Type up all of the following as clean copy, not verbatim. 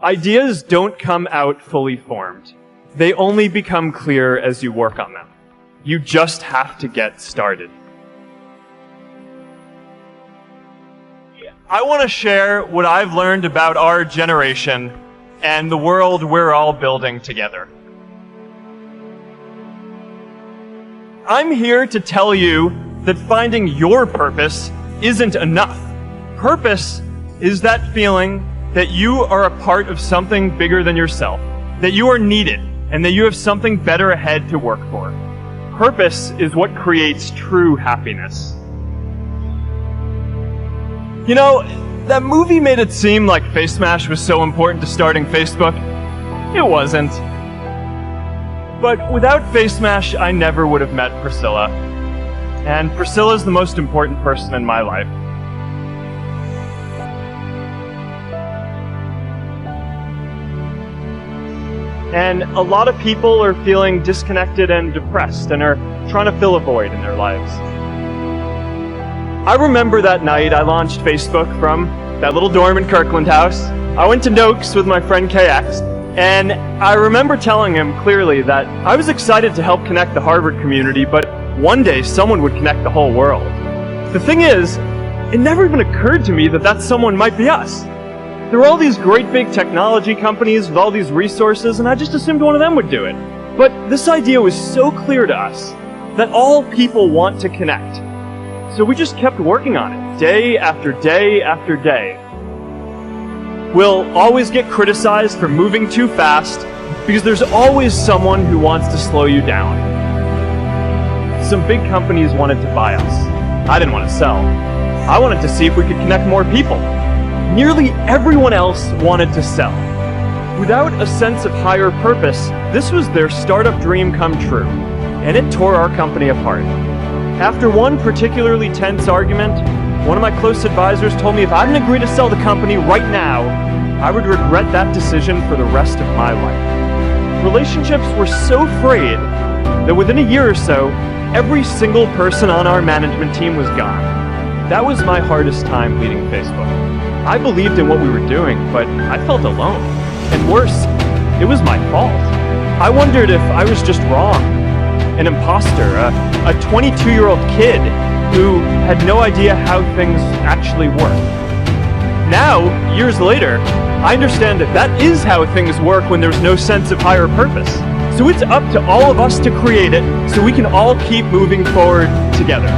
Ideas don't come out fully formed. They only become clear as you work on them. You just have to get started. I want to share what I've learned about our generation and the world we're all building together. I'm here to tell you that finding your purpose isn't enough. Purpose is that feeling that you are a part of something bigger than yourself, that you are needed, and that you have something better ahead to work for. Purpose is what creates true happiness. You know, that movie made it seem like Face Smash was so important to starting Facebook. It wasn't. But without Face Smash, I never would have met Priscilla. And Priscilla's the most important person in my life. And a lot of people are feeling disconnected and depressed and are trying to fill a void in their lives. I remember that night I launched Facebook from that little dorm in Kirkland House. I went to Noakes with my friend KX, and I remember telling him clearly that I was excited to help connect the Harvard community, but one day someone would connect the whole world. The thing is, it never even occurred to me that that someone might be us. There were all these great big technology companies with all these resources, and I just assumed one of them would do it. But this idea was so clear to us that all people want to connect. So we just kept working on it, day after day after day. We'll always get criticized for moving too fast, because there's always someone who wants to slow you down. Some big companies wanted to buy us. I didn't want to sell. I wanted to see if we could connect more people. Nearly everyone else wanted to sell. Without a sense of higher purpose, this was their startup dream come true, and it tore our company apart. After one particularly tense argument, one of my close advisors told me if I didn't agree to sell the company right now, I would regret that decision for the rest of my life. Relationships were so frayed that within a year or so, every single person on our management team was gone. That was my hardest time leading Facebook. I believed in what we were doing, but I felt alone. And worse, it was my fault. I wondered if I was just wrong. An imposter, a 22-year-old kid who had no idea how things actually work. Now, years later, I understand that that is how things work when there's no sense of higher purpose. So it's up to all of us to create it so we can all keep moving forward together.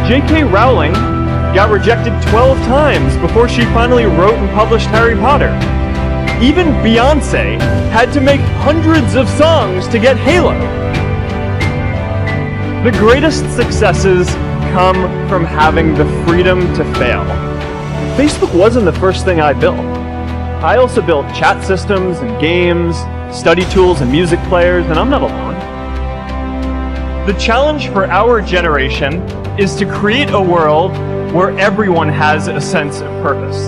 J.K. Rowling got rejected 12 times before she finally wrote and published Harry Potter. Even Beyoncé had to make hundreds of songs to get Halo. The greatest successes come from having the freedom to fail. Facebook wasn't the first thing I built. I also built chat systems and games, study tools and music players, and I'm not alone. The challenge for our generation is to create a world where everyone has a sense of purpose.